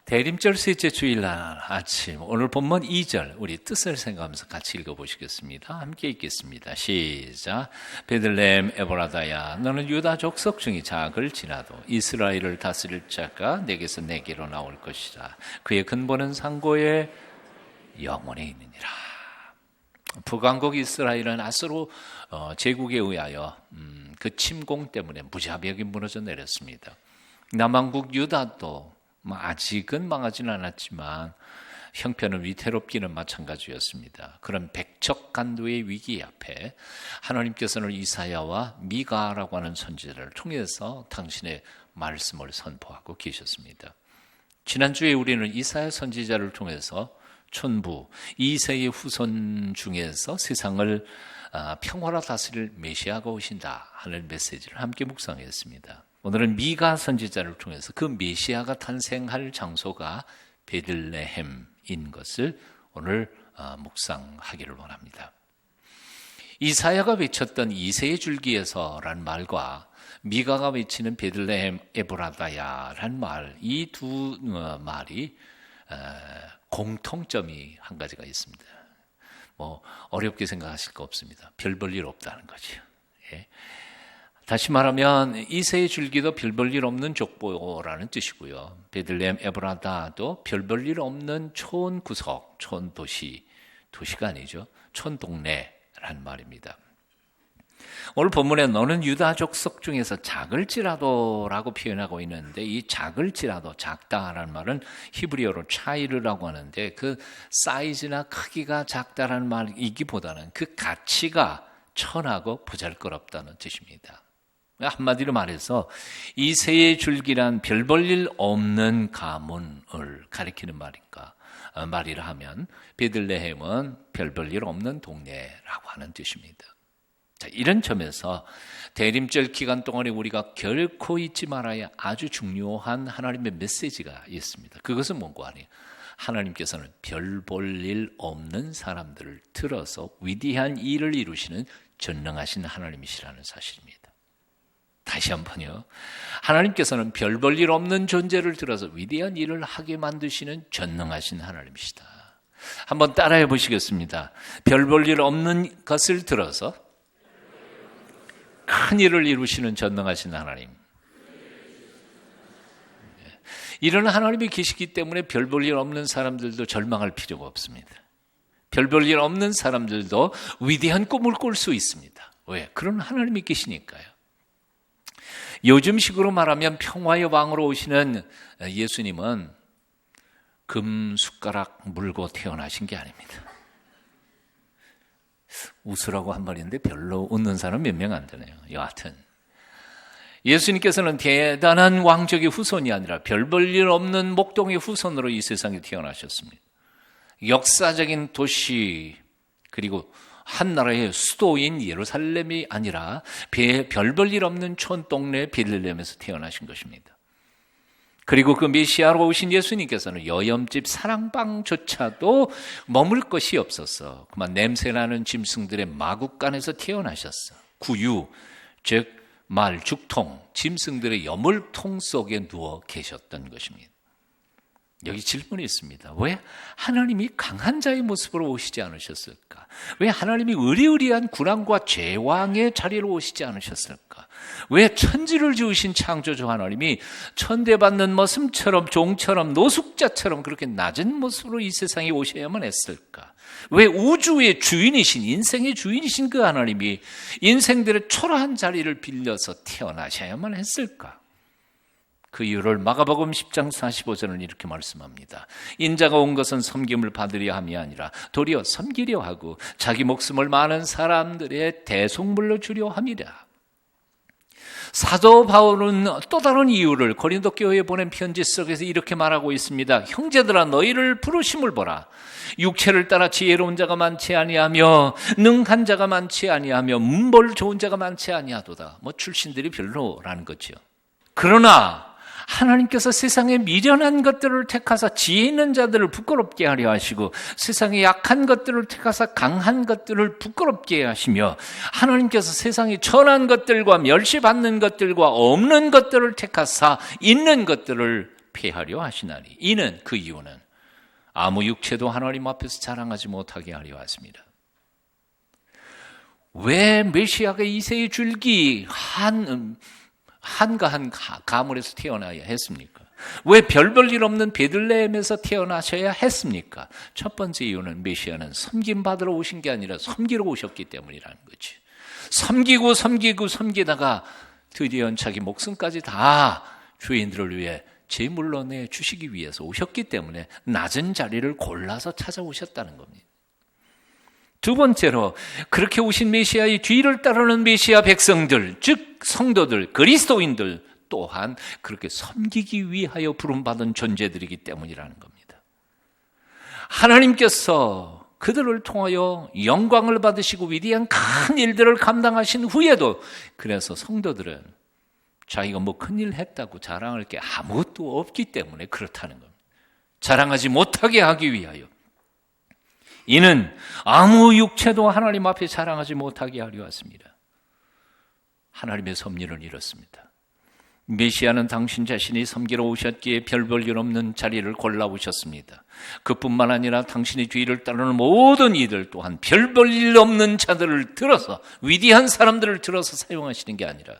대림절 셋째 주일날 아침 오늘 본문 2절 우리 뜻을 생각하면서 같이 읽어보시겠습니다. 함께 읽겠습니다. 시작. 베들레헴 에브라다야 너는 유다 족속 중에 작을 지나도 이스라엘을 다스릴 자가 내게서 내게로 나올 것이라. 그의 근본은 상고의 영원에 있느니라. 북왕국 이스라엘은 아수르 제국에 의하여 그 침공 때문에 무자비하게 무너져 내렸습니다. 남왕국 유다도 아직은 망하지는 않았지만 형편은 위태롭기는 마찬가지였습니다. 그런 백척간두의 위기 앞에 하나님께서는 이사야와 미가라고 하는 선지자를 통해서 당신의 말씀을 선포하고 계셨습니다. 지난주에 우리는 이사야 선지자를 통해서 촌부 2세의 후손 중에서 세상을 평화로 다스릴 메시아가 오신다 하는 메시지를 함께 묵상했습니다. 오늘은 미가 선지자를 통해서 그 메시아가 탄생할 장소가 베들레헴인 것을 오늘 묵상하기를 원합니다. 이사야가 외쳤던 2세의 줄기에서라는 말과 미가가 외치는 베들레헴 에브라다야라는 말, 이 두 말이 공통점이 한 가지가 있습니다. 어렵게 생각하실 거 없습니다. 별 볼 일 없다는 거죠. 예. 다시 말하면 2세의 줄기도 별 볼 일 없는 족보라는 뜻이고요. 베들레헴 에브라다도 별 볼 일 없는 촌구석, 촌도시, 도시가 아니죠. 촌동네라는 말입니다. 오늘 본문에 너는 유다 족속 중에서 작을지라도라고 표현하고 있는데 이 작을지라도, 작다라는 말은 히브리어로 차이르라고 하는데 그 사이즈나 크기가 작다라는 말이기보다는 그 가치가 천하고 보잘것없다는 뜻입니다. 한마디로 말해서 이세의 줄기란 별 볼 일 없는 가문을 가리키는 말이라 하면 베들레헴은 별 볼 일 없는 동네라고 하는 뜻입니다. 자, 이런 점에서 대림절 기간 동안에 우리가 결코 잊지 말아야 아주 중요한 하나님의 메시지가 있습니다. 그것은 뭔가 아니에요. 하나님께서는 별 볼 일 없는 사람들을 들어서 위대한 일을 이루시는 전능하신 하나님이시라는 사실입니다. 다시 한번요. 하나님께서는 별 볼 일 없는 존재를 들어서 위대한 일을 하게 만드시는 전능하신 하나님이시다. 한번 따라해 보시겠습니다. 별 볼 일 없는 것을 들어서 큰 일을 이루시는 전능하신 하나님. 이런 하나님이 계시기 때문에 별 볼 일 없는 사람들도 절망할 필요가 없습니다. 별 볼 일 없는 사람들도 위대한 꿈을 꿀 수 있습니다. 왜? 그런 하나님이 계시니까요. 요즘식으로 말하면 평화의 왕으로 오시는 예수님은 금 숟가락 물고 태어나신 게 아닙니다. 웃으라고 한 말인데 별로 웃는 사람 몇 명 안 되네요. 여하튼 예수님께서는 대단한 왕족의 후손이 아니라 별 볼 일 없는 목동의 후손으로 이 세상에 태어나셨습니다. 역사적인 도시 그리고 한 나라의 수도인 예루살렘이 아니라 별 볼 일 없는 촌동네 베들레헴에서 태어나신 것입니다. 그리고 그 메시아로 오신 예수님께서는 여염집 사랑방조차도 머물 것이 없었어. 그만 냄새나는 짐승들의 마구간에서 태어나셨어. 구유, 즉 말, 죽통, 짐승들의 여물통 속에 누워 계셨던 것입니다. 여기 질문이 있습니다. 왜 하나님이 강한 자의 모습으로 오시지 않으셨을까? 왜 하나님이 의리의리한 군왕과 제왕의 자리로 오시지 않으셨을까? 왜 천지를 지으신 창조주 하나님이 천대받는 머슴처럼 종처럼 노숙자처럼 그렇게 낮은 모습으로 이 세상에 오셔야만 했을까? 왜 우주의 주인이신 인생의 주인이신 그 하나님이 인생들의 초라한 자리를 빌려서 태어나셔야만 했을까? 그 이유를 마가복음 10장 45절은 이렇게 말씀합니다. 인자가 온 것은 섬김을 받으려 함이 아니라 도리어 섬기려 하고 자기 목숨을 많은 사람들의 대속물로 주려 함이라. 사도 바울은 또 다른 이유를 고린도 교회에 보낸 편지 속에서 이렇게 말하고 있습니다. 형제들아 너희를 부르심을 보라. 육체를 따라 지혜로운 자가 많지 아니하며 능한 자가 많지 아니하며 문벌 좋은 자가 많지 아니하도다. 출신들이 별로라는 거죠. 그러나 하나님께서 세상에 미련한 것들을 택하사 지혜 있는 자들을 부끄럽게 하려 하시고 세상에 약한 것들을 택하사 강한 것들을 부끄럽게 하시며 하나님께서 세상에 천한 것들과 멸시받는 것들과 없는 것들을 택하사 있는 것들을 폐하려 하시나니 이는 그 이유는 아무 육체도 하나님 앞에서 자랑하지 못하게 하려 하십니다. 왜 메시아가 이새의 줄기 한가한 가물에서 태어나야 했습니까? 왜 별 볼 일 없는 베들레헴에서 태어나셔야 했습니까? 첫 번째 이유는 메시아는 섬김받으러 오신 게 아니라 섬기러 오셨기 때문이라는 거지. 섬기다가 드디어 자기 목숨까지 다 주인들을 위해 제물로 내주시기 위해서 오셨기 때문에 낮은 자리를 골라서 찾아오셨다는 겁니다. 두 번째로 그렇게 오신 메시아의 뒤를 따르는 메시아 백성들, 즉 성도들, 그리스도인들 또한 그렇게 섬기기 위하여 부름받은 존재들이기 때문이라는 겁니다. 하나님께서 그들을 통하여 영광을 받으시고 위대한 큰 일들을 감당하신 후에도 그래서 성도들은 자기가 뭐 큰일 했다고 자랑할 게 아무것도 없기 때문에 그렇다는 겁니다. 자랑하지 못하게 하기 위하여. 이는 아무 육체도 하나님 앞에 자랑하지 못하게 하려 왔습니다. 하나님의 섭리는 이렇습니다. 메시아는 당신 자신이 섬기러 오셨기에 별 볼 일 없는 자리를 골라오셨습니다. 그뿐만 아니라 당신의 뒤를 따르는 모든 이들 또한 별 볼 일 없는 자들을 들어서 위대한 사람들을 들어서 사용하시는 게 아니라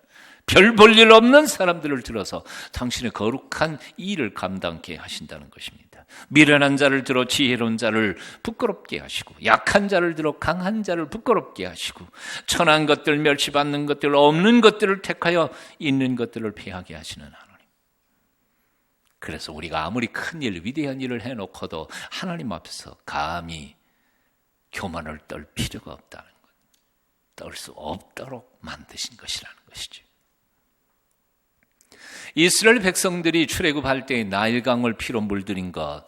별 볼 일 없는 사람들을 들어서 당신의 거룩한 일을 감당케 하신다는 것입니다. 미련한 자를 들어 지혜로운 자를 부끄럽게 하시고 약한 자를 들어 강한 자를 부끄럽게 하시고 천한 것들 멸시받는 것들 없는 것들을 택하여 있는 것들을 폐하게 하시는 하나님. 그래서 우리가 아무리 큰 일, 위대한 일을 해놓고도 하나님 앞에서 감히 교만을 떨 필요가 없다는 것, 떨 수 없도록 만드신 것이라는 것이죠. 이스라엘 백성들이 출애굽할 때 나일강을 피로 물들인 것,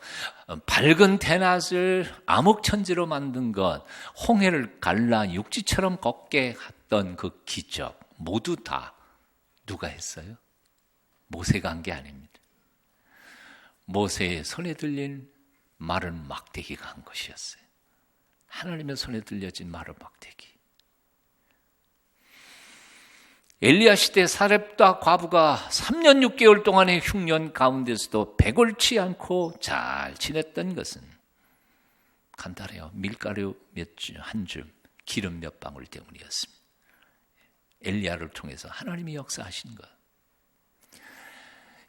밝은 대낮을 암흑천지로 만든 것, 홍해를 갈라 육지처럼 걷게 했던 그 기적 모두 다 누가 했어요? 모세가 한 게 아닙니다. 모세의 손에 들린 마른 막대기가 한 것이었어요. 하나님의 손에 들려진 마른 막대기. 엘리야 시대 사렙다 과부가 3년 6개월 동안의 흉년 가운데서도 배골치 않고 잘 지냈던 것은 간단해요. 밀가루 한 줌, 기름 몇 방울 때문이었습니다. 엘리야를 통해서 하나님이 역사하신 것.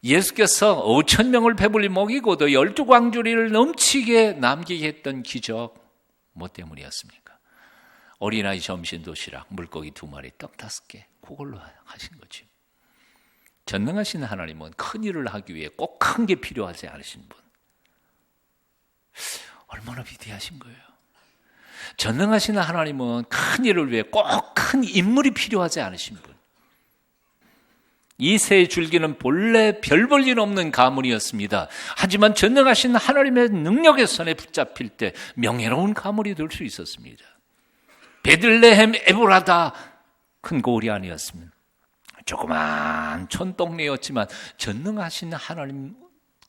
예수께서 5,000명을 배불리 먹이고도 12광주리를 넘치게 남기게 했던 기적 뭐 때문이었습니까? 어린아이 점심 도시락, 물고기 2마리, 떡 5개 그걸로 하신 거죠. 전능하신 하나님은 큰 일을 하기 위해 꼭 큰 게 필요하지 않으신 분. 얼마나 위대하신 거예요. 전능하신 하나님은 큰 일을 위해 꼭 큰 인물이 필요하지 않으신 분. 이새의 줄기는 본래 별 볼 일 없는 가물이었습니다. 하지만 전능하신 하나님의 능력의 손에 붙잡힐 때 명예로운 가물이 될 수 있었습니다. 베들레헴 에브라다 큰 고을이 아니었습니다. 조그만 촌동네였지만 전능하신 하나님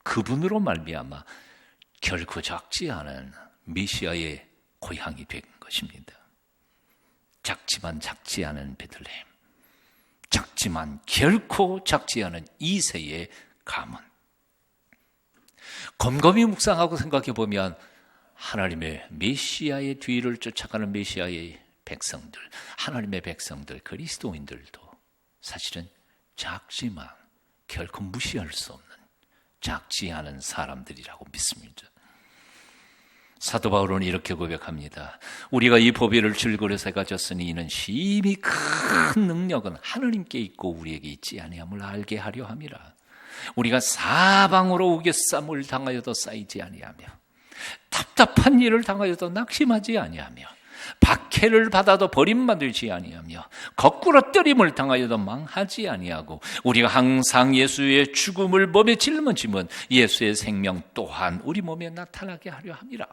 그분으로 말미암아 결코 작지 않은 메시아의 고향이 된 것입니다. 작지만 작지 않은 베들레헴, 작지만 결코 작지 않은 이새의 가문. 곰곰이 묵상하고 생각해 보면 하나님의 메시아의 뒤를 쫓아가는 메시아의 백성들, 하나님의 백성들, 그리스도인들도 사실은 작지만 결코 무시할 수 없는 작지 않은 사람들이라고 믿습니다. 사도 바울은 이렇게 고백합니다. 우리가 이 보배를 줄거려서 가졌으니 이는 심히 큰 능력은 하나님께 있고 우리에게 있지 아니함을 알게 하려 함이라. 우리가 사방으로 우겨쌈을 당하여도 쌓이지 아니하며 답답한 일을 당하여도 낙심하지 아니하며 박해를 받아도 버림받지 아니하며 거꾸로 뜨림을 당하여도 망하지 아니하고 우리가 항상 예수의 죽음을 몸에 짊어지면 예수의 생명 또한 우리 몸에 나타나게 하려 함이라.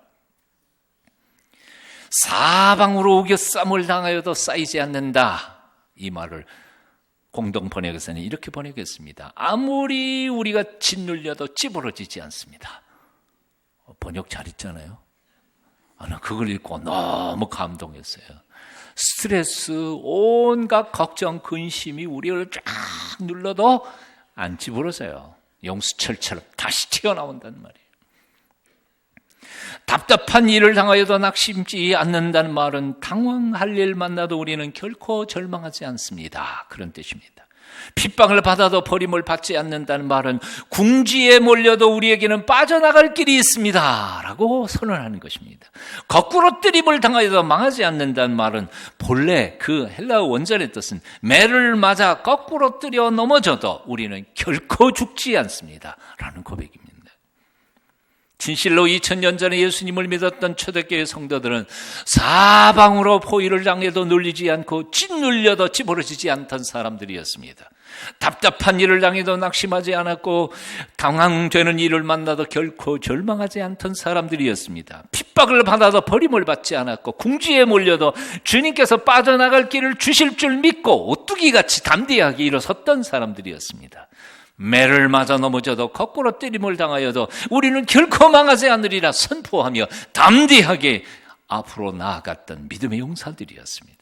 사방으로 우겨쌈을 당하여도 쌓이지 않는다. 이 말을 공동 번역에서는 이렇게 번역했습니다. 아무리 우리가 짓눌려도 찌부러지지 않습니다. 번역 잘했잖아요. 나 그걸 읽고 너무 감동했어요. 스트레스, 온갖 걱정, 근심이 우리를 쫙 눌러도 안 찌부러져요. 용수철처럼 다시 튀어나온다는 말이에요. 답답한 일을 당하여도 낙심치 않는다는 말은 당황할 일 만나도 우리는 결코 절망하지 않습니다. 그런 뜻입니다. 핍박을 받아도 버림을 받지 않는다는 말은 궁지에 몰려도 우리에게는 빠져나갈 길이 있습니다 라고 선언하는 것입니다. 거꾸로 뜨림을 당하여도 망하지 않는다는 말은 본래 그 헬라어 원전의 뜻은 매를 맞아 거꾸로 뜨려 넘어져도 우리는 결코 죽지 않습니다 라는 고백입니다. 진실로 2000년 전에 예수님을 믿었던 초대교회 성도들은 사방으로 포위를 당해도 눌리지 않고 짓눌려도 찌부러지지 않던 사람들이었습니다. 답답한 일을 당해도 낙심하지 않았고 당황되는 일을 만나도 결코 절망하지 않던 사람들이었습니다. 핍박을 받아도 버림을 받지 않았고 궁지에 몰려도 주님께서 빠져나갈 길을 주실 줄 믿고 오뚜기같이 담대하게 일어섰던 사람들이었습니다. 매를 맞아 넘어져도 거꾸로 때림을 당하여도 우리는 결코 망하지 않으리라 선포하며 담대하게 앞으로 나아갔던 믿음의 용사들이었습니다.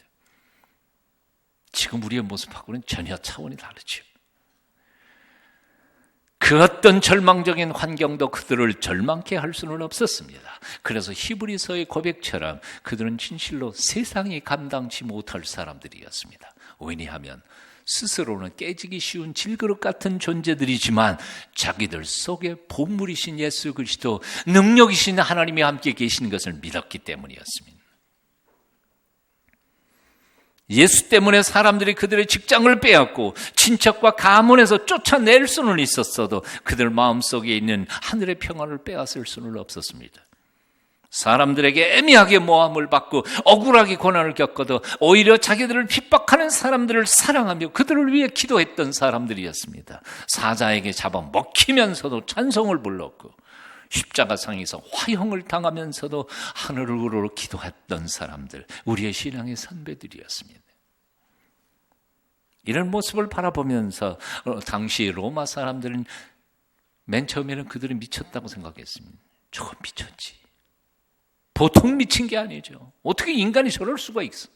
지금 우리의 모습하고는 전혀 차원이 다르죠. 그 어떤 절망적인 환경도 그들을 절망케 할 수는 없었습니다. 그래서 히브리서의 고백처럼 그들은 진실로 세상이 감당치 못할 사람들이었습니다. 왜냐하면 스스로는 깨지기 쉬운 질그릇 같은 존재들이지만 자기들 속에 보물이신 예수 그리스도, 능력이신 하나님이 함께 계시는 것을 믿었기 때문이었습니다. 예수 때문에 사람들이 그들의 직장을 빼앗고 친척과 가문에서 쫓아낼 수는 있었어도 그들 마음속에 있는 하늘의 평안을 빼앗을 수는 없었습니다. 사람들에게 애매하게 모함을 받고 억울하게 고난을 겪어도 오히려 자기들을 핍박하는 사람들을 사랑하며 그들을 위해 기도했던 사람들이었습니다. 사자에게 잡아먹히면서도 찬송을 불렀고 십자가상에서 화형을 당하면서도 하늘을 우러러 기도했던 사람들, 우리의 신앙의 선배들이었습니다. 이런 모습을 바라보면서 당시 로마 사람들은 맨 처음에는 그들이 미쳤다고 생각했습니다. 저건 미쳤지. 보통 미친 게 아니죠. 어떻게 인간이 저럴 수가 있어.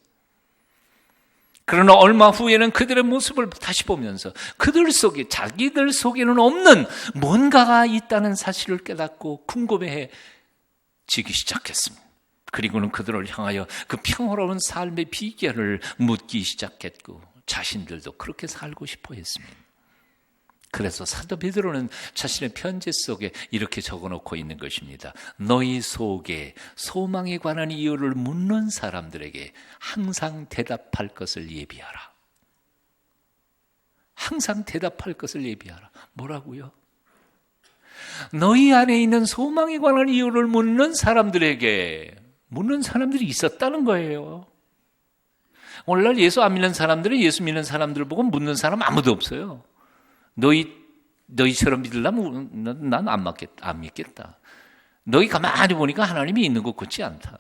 그러나 얼마 후에는 그들의 모습을 다시 보면서 그들 속에, 자기들 속에는 없는 뭔가가 있다는 사실을 깨닫고 궁금해지기 시작했습니다. 그리고는 그들을 향하여 그 평화로운 삶의 비결을 묻기 시작했고 자신들도 그렇게 살고 싶어 했습니다. 그래서 사도 베드로는 자신의 편지 속에 이렇게 적어놓고 있는 것입니다. 너희 속에 소망에 관한 이유를 묻는 사람들에게 항상 대답할 것을 예비하라. 항상 대답할 것을 예비하라. 뭐라고요? 너희 안에 있는 소망에 관한 이유를 묻는 사람들에게, 묻는 사람들이 있었다는 거예요. 오늘날 예수 안 믿는 사람들은 예수 믿는 사람들을 보고 묻는 사람 아무도 없어요. 너희처럼 믿으려면 난 안 믿겠다. 너희 가만히 보니까 하나님이 있는 것 같지 않다.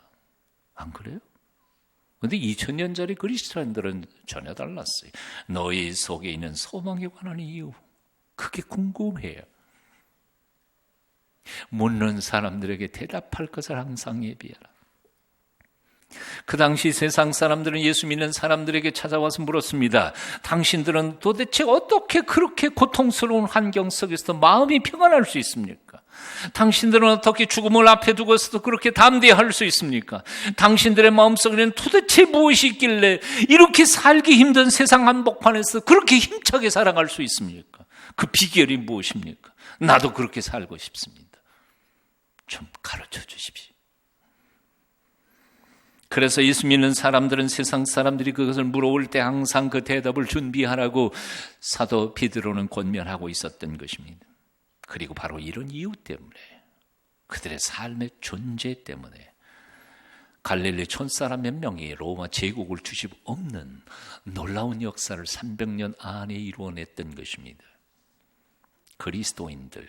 안 그래요? 그런데 2000년 전의 그리스도인들은 전혀 달랐어요. 너희 속에 있는 소망에 관한 이유, 그게 궁금해요. 묻는 사람들에게 대답할 것을 항상 예비하라. 그 당시 세상 사람들은 예수 믿는 사람들에게 찾아와서 물었습니다. 당신들은 도대체 어떻게 그렇게 고통스러운 환경 속에서 마음이 평안할 수 있습니까? 당신들은 어떻게 죽음을 앞에 두고서도 그렇게 담대할 수 있습니까? 당신들의 마음속에는 도대체 무엇이 있길래 이렇게 살기 힘든 세상 한복판에서 그렇게 힘차게 살아갈 수 있습니까? 그 비결이 무엇입니까? 나도 그렇게 살고 싶습니다. 좀 가르쳐 주십시오. 그래서 예수 믿는 사람들은 세상 사람들이 그것을 물어올 때 항상 그 대답을 준비하라고 사도 베드로는 권면하고 있었던 것입니다. 그리고 바로 이런 이유 때문에, 그들의 삶의 존재 때문에 갈릴리 촌사람 몇 명이 로마 제국을 주십 없는 놀라운 역사를 300년 안에 이루어냈던 것입니다. 그리스도인들,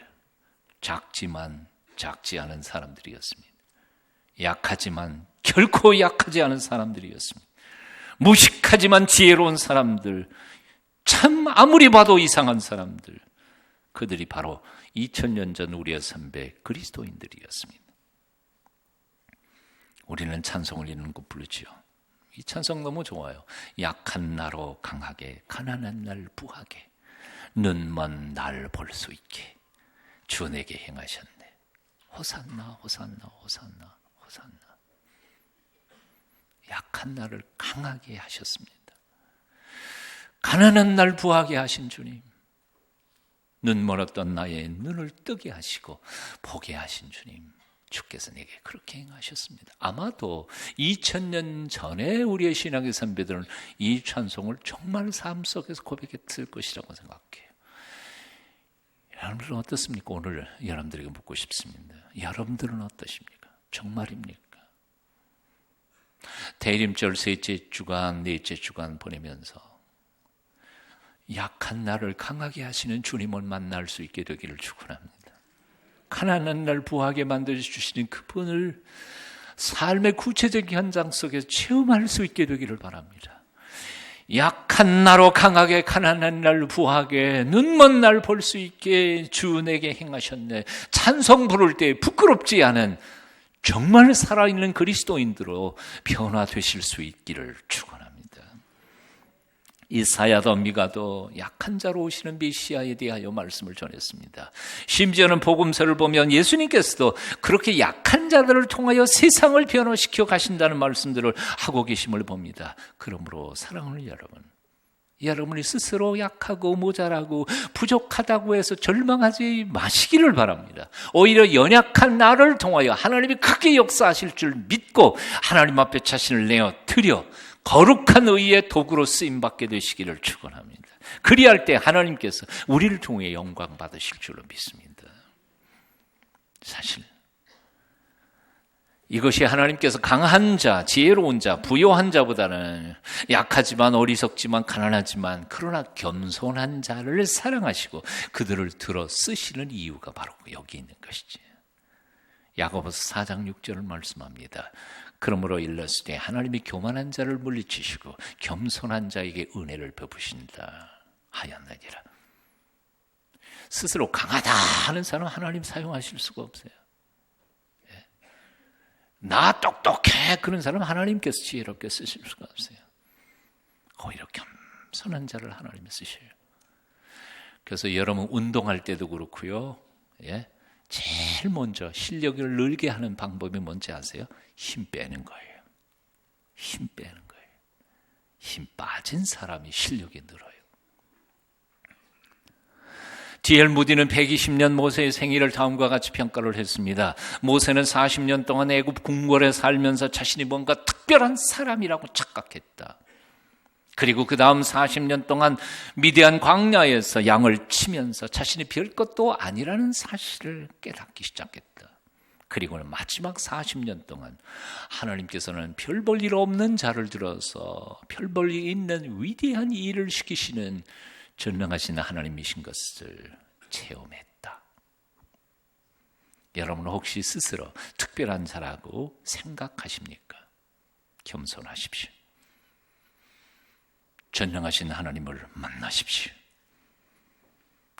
작지만 작지 않은 사람들이었습니다. 약하지만 결코 약하지 않은 사람들이었습니다. 무식하지만 지혜로운 사람들, 참 아무리 봐도 이상한 사람들, 그들이 바로 2000년 전 우리의 선배 그리스도인들이었습니다. 우리는 찬송을 읽는 거 부르지요. 이 찬송 너무 좋아요. 약한 나로 강하게, 가난한 날 부하게, 눈먼 날 볼 수 있게, 주 내게 행하셨네. 호산나 호산나 호산나 호산나. 약한 나를 강하게 하셨습니다. 가난한 날 부하게 하신 주님, 눈 멀었던 나의 눈을 뜨게 하시고 보게 하신 주님, 주께서 내게 그렇게 행하셨습니다. 아마도 2000년 전에 우리의 신앙의 선배들은 이 찬송을 정말 삶 속에서 고백했을 것이라고 생각해요. 여러분들은 어떻습니까? 오늘 여러분들에게 묻고 싶습니다. 여러분들은 어떠십니까? 정말입니까? 대림절 셋째 주간, 넷째 주간 보내면서 약한 나를 강하게 하시는 주님을 만날 수 있게 되기를 축원합니다. 가난한 날 부하게 만들어주시는 그분을 삶의 구체적인 현장 속에서 체험할 수 있게 되기를 바랍니다. 약한 나로 강하게, 가난한 날 부하게, 눈먼 날 볼 수 있게 주 내게 행하셨네. 찬송 부를 때 부끄럽지 않은 정말 살아있는 그리스도인들로 변화되실 수 있기를 축원합니다. 이사야도 미가도 약한 자로 오시는 메시아에 대하여 말씀을 전했습니다. 심지어는 복음서를 보면 예수님께서도 그렇게 약한 자들을 통하여 세상을 변화시켜 가신다는 말씀들을 하고 계심을 봅니다. 그러므로 사랑하는 여러분, 여러분이 스스로 약하고 모자라고 부족하다고 해서 절망하지 마시기를 바랍니다. 오히려 연약한 나를 통하여 하나님이 크게 역사하실 줄 믿고 하나님 앞에 자신을 내어 드려 거룩한 의의 도구로 쓰임받게 되시기를 축원합니다. 그리할 때 하나님께서 우리를 통해 영광 받으실 줄로 믿습니다. 사실 이것이 하나님께서 강한 자, 지혜로운 자, 부요한 자보다는 약하지만 어리석지만 가난하지만 그러나 겸손한 자를 사랑하시고 그들을 들어 쓰시는 이유가 바로 여기 있는 것이지. 야고보서 4장 6절을 말씀합니다. 그러므로 일렀으되 하나님이 교만한 자를 물리치시고 겸손한 자에게 은혜를 베푸신다 하였느니라. 스스로 강하다 하는 사람 하나님 사용하실 수가 없어요. 나 똑똑해 그런 사람 하나님께서 지혜롭게 쓰실 수가 없어요. 오히려 겸손한 자를 하나님이 쓰셔요. 그래서 여러분 운동할 때도 그렇고요. 제일 먼저 실력을 늘게 하는 방법이 뭔지 아세요? 힘 빼는 거예요. 힘 빼는 거예요. 힘 빠진 사람이 실력이 늘어요. D.L. 무디는 120년 모세의 생애를 다음과 같이 평가를 했습니다. 모세는 40년 동안 애굽 궁궐에 살면서 자신이 뭔가 특별한 사람이라고 착각했다. 그리고 그 다음 40년 동안 미디안 광야에서 양을 치면서 자신이 별것도 아니라는 사실을 깨닫기 시작했다. 그리고는 마지막 40년 동안 하나님께서는 별 볼 일 없는 자를 들어서 별 볼 일 있는 위대한 일을 시키시는 전능하신 하나님이신 것을 체험했다. 여러분은 혹시 스스로 특별한 자라고 생각하십니까? 겸손하십시오. 전능하신 하나님을 만나십시오.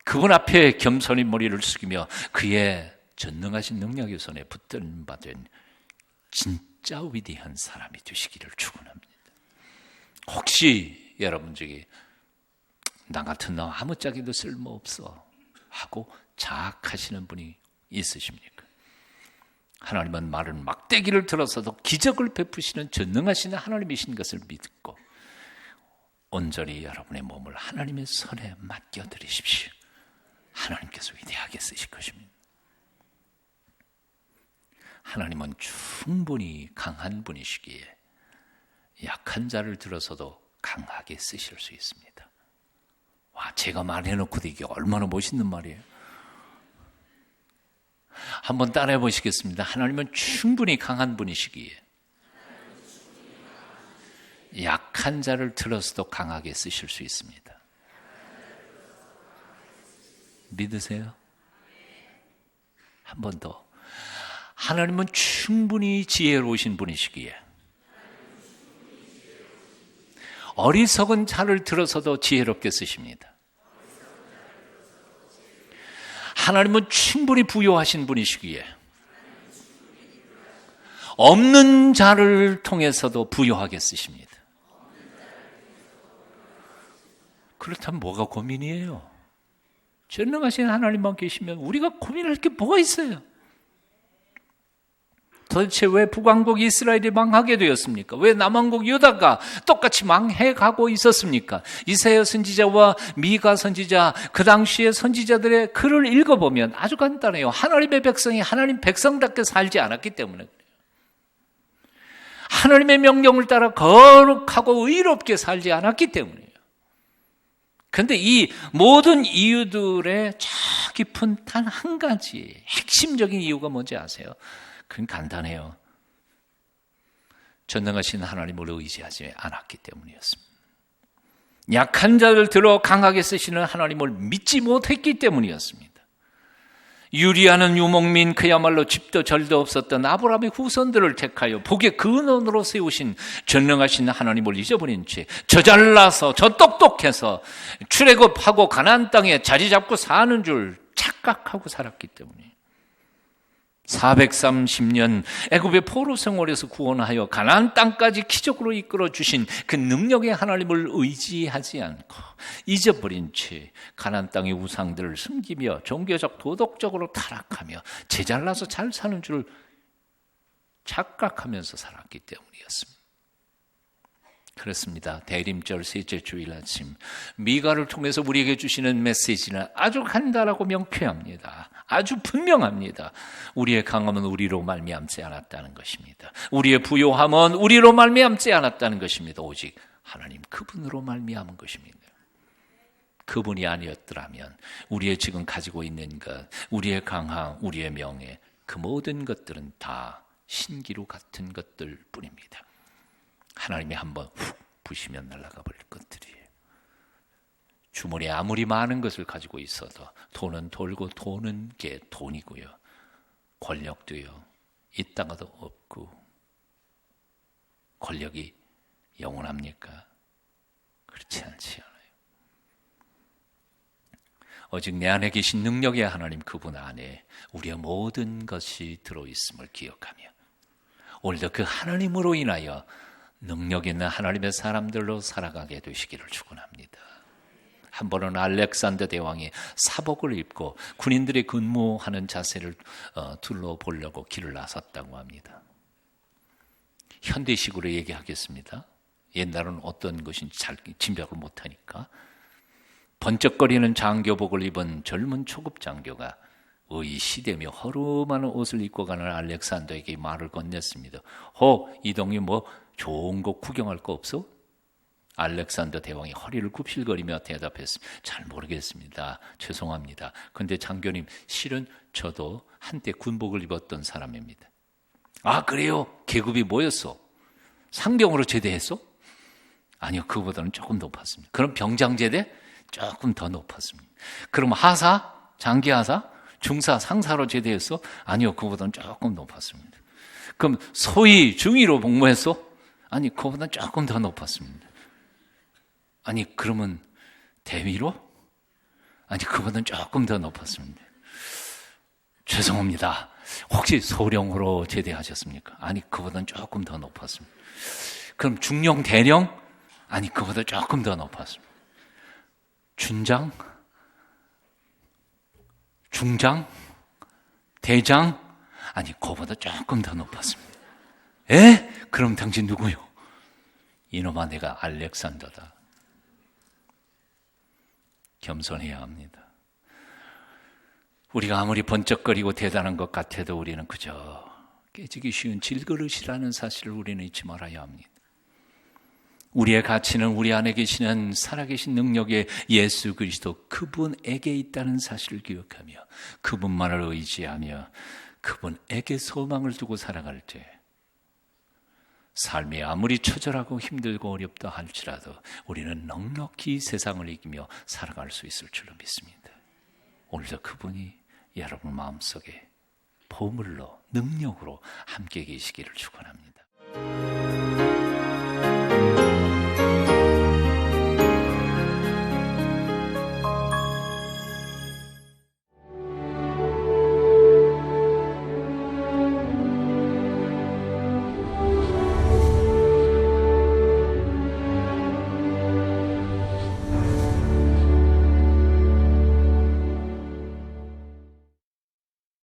그분 앞에 겸손히 머리를 숙이며 그의 전능하신 능력의 손에 붙들림 받은 진짜 위대한 사람이 되시기를 축원합니다. 혹시 여러분 중에 나 같은 너 아무짝에도 쓸모없어 하고 자학하시는 분이 있으십니까? 하나님은 마른 막대기를 들어서도 기적을 베푸시는 전능하신 하나님이신 것을 믿고 온전히 여러분의 몸을 하나님의 손에 맡겨드리십시오. 하나님께서 위대하게 쓰실 것입니다. 하나님은 충분히 강한 분이시기에 약한 자를 들어서도 강하게 쓰실 수 있습니다. 와, 제가 말해놓고도 이게 얼마나 멋있는 말이에요. 한번 따라해 보시겠습니다. 하나님은 충분히 강한 분이시기에 약한 자를 들어서도 강하게 쓰실 수 있습니다. 믿으세요? 한 번 더. 하나님은 충분히 지혜로우신 분이시기에 어리석은 자를 들어서도 지혜롭게 쓰십니다. 하나님은 충분히 부요하신 분이시기에 없는 자를 통해서도 부요하게 쓰십니다. 그렇다면 뭐가 고민이에요? 전능하신 하나님만 계시면 우리가 고민할 게 뭐가 있어요? 도대체 왜 북왕국 이스라엘이 망하게 되었습니까? 왜 남왕국 유다가 똑같이 망해가고 있었습니까? 이사야 선지자와 미가 선지자, 그 당시의 선지자들의 글을 읽어보면 아주 간단해요. 하나님의 백성이 하나님 백성답게 살지 않았기 때문에 그래요. 하나님의 명령을 따라 거룩하고 의롭게 살지 않았기 때문이에요. 그런데 이 모든 이유들의 저 깊은 단 한 가지 핵심적인 이유가 뭔지 아세요? 그건 간단해요. 전능하신 하나님을 의지하지 않았기 때문이었습니다. 약한 자를 들어 강하게 쓰시는 하나님을 믿지 못했기 때문이었습니다. 유리하는 유목민, 그야말로 집도 절도 없었던 아브라함의 후손들을 택하여 복의 근원으로 세우신 전능하신 하나님을 잊어버린 채 저 잘나서 저 똑똑해서 출애굽하고 가나안 땅에 자리 잡고 사는 줄 착각하고 살았기 때문에 430년 애굽의 포로 생활에서 구원하여 가나안 땅까지 기적으로 이끌어 주신 그 능력의 하나님을 의지하지 않고 잊어버린 채 가나안 땅의 우상들을 숨기며 종교적 도덕적으로 타락하며 제잘나서 잘 사는 줄 착각하면서 살았기 때문이었습니다. 그렇습니다. 대림절 셋째 주일 아침 미가를 통해서 우리에게 주시는 메시지는 아주 간단하고 명쾌합니다. 아주 분명합니다. 우리의 강함은 우리로 말미암지 않았다는 것입니다. 우리의 부요함은 우리로 말미암지 않았다는 것입니다. 오직 하나님 그분으로 말미암은 것입니다. 그분이 아니었더라면 우리의 지금 가지고 있는 것, 우리의 강함, 우리의 명예, 그 모든 것들은 다 신기루 같은 것들 뿐입니다. 하나님이 한번 훅 부시면 날아가 버릴 것들이에요. 주머니에 아무리 많은 것을 가지고 있어도 돈은 돌고 도는 게 돈이고요. 권력도요. 있다가도 없고. 권력이 영원합니까? 그렇지 않지 않아요. 오직 내 안에 계신 능력의 하나님 그분 안에 우리의 모든 것이 들어있음을 기억하며 오늘도 그 하나님으로 인하여 능력 있는 하나님의 사람들로 살아가게 되시기를 축원합니다. 한 번은 알렉산더 대왕이 사복을 입고 군인들이 근무하는 자세를 둘러보려고 길을 나섰다고 합니다. 현대식으로 얘기하겠습니다. 옛날은 어떤 것인지 잘 짐작을 못하니까 번쩍거리는 장교복을 입은 젊은 초급 장교가 의시되며 허름한 옷을 입고 가는 알렉산더에게 말을 건넸습니다. 이동이 뭐 좋은 곳 구경할 거 없어? 알렉산더 대왕이 허리를 굽실거리며 대답했습니다. 잘 모르겠습니다. 죄송합니다. 근데 장교님, 실은 저도 한때 군복을 입었던 사람입니다. 아, 그래요? 계급이 뭐였어? 상병으로 제대했어? 아니요, 그거보다는 조금 높았습니다. 그럼 병장제대? 조금 더 높았습니다. 그럼 하사? 장기하사? 중사, 상사로 제대했어? 아니요, 그거보다는 조금 높았습니다. 그럼 소위, 중위로 복무했어? 아니, 그거보다는 조금 더 높았습니다. 아니, 그러면 대위로? 아니, 그거보다는 조금 더 높았습니다. 죄송합니다. 혹시 소령으로 제대하셨습니까? 아니, 그거보다는 조금 더 높았습니다. 그럼 중령, 대령? 아니, 그거보다 조금 더 높았습니다. 준장? 중장? 대장? 아니, 그거보다 조금 더 높았습니다. 그럼 당신 누구요? 이놈아, 내가 알렉산더다. 겸손해야 합니다. 우리가 아무리 번쩍거리고 대단한 것 같아도 우리는 그저 깨지기 쉬운 질그릇이라는 사실을 우리는 잊지 말아야 합니다. 우리의 가치는 우리 안에 계시는 살아계신 능력의 예수 그리스도 그분에게 있다는 사실을 기억하며 그분만을 의지하며 그분에게 소망을 두고 살아갈 때 삶이 아무리 처절하고 힘들고 어렵다 할지라도 우리는 넉넉히 세상을 이기며 살아갈 수 있을 줄로 믿습니다. 오늘도 그분이 여러분 마음속에 보물로 능력으로 함께 계시기를 축원합니다.